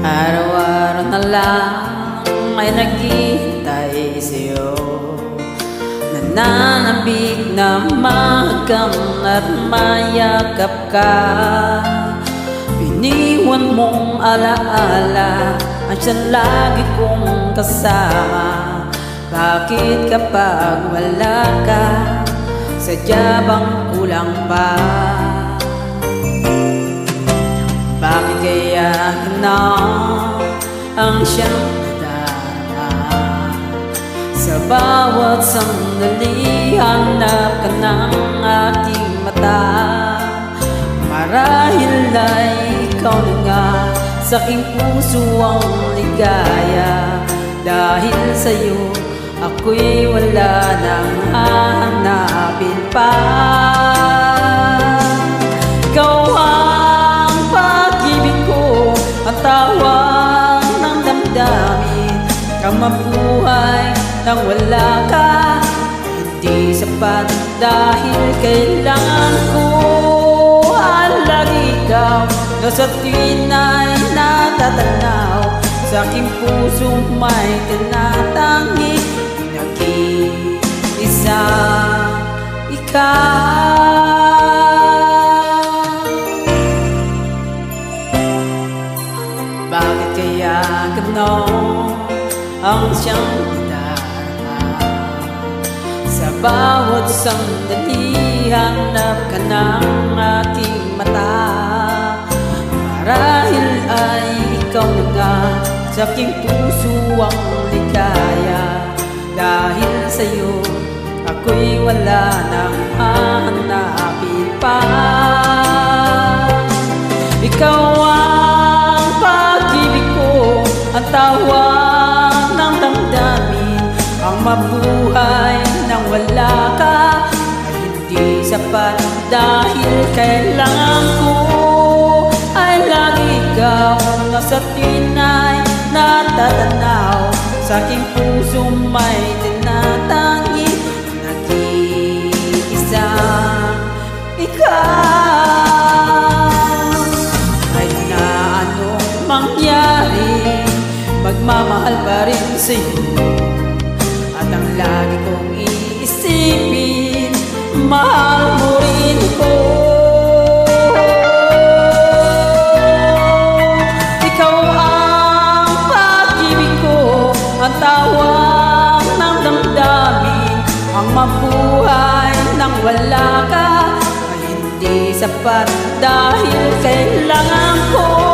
Araw-araw na lang ay naghihintay sa'yo, nananabik na magang at mayakap ka. Iniwan mong alaala at siya lagi kong kasama. Bakit kapag wala ka, sadya bang kulang pa? Bakit kaya gano'n ang siyang nadarama? Sa bawat sandali hanap ka ng aking mata. Marahil ay ikaw na nga sa aking puso ang ligaya. Dahil sa'yo ako'y wala nang hahanapin pa. Ikaw ang pag-ibig ko, ang tawag ng damdamin. Kang mabuhay nang wala ka ay hindi sapat, dahil kailangan ko lagi ikaw na sa tinay natatanaw. Sa aking puso may tinatangi, nag-iisa ikaw. Bakit kaya gano'n ang siyang nadarama? Sa bawat sandali hanap ka ng aking mata. Marahil ay ikaw na nga sa aking puso ang ligaya. Dahil sa'yo ako'y wala nang hahanapin pa. Ikaw ang pag-ibig ko, ang tawag ng damdamin. Ang mabuhay nang wala ka ay hindi sapat, dahil kailangan ko ay lagi ikaw na sa tinay natatanaw. Sa aking puso may tinatangi, nag-iisa ikaw. Kahit na anong mangyari, magmamahal pa rin sa'yo. At ang lagi kong iisipin, mahal mo rin ko. Ikaw ang pag-ibig ko, ang tawag ng damdamin. Ang mabuhay nang wala ka ay hindi sapat, dahil kailangan ko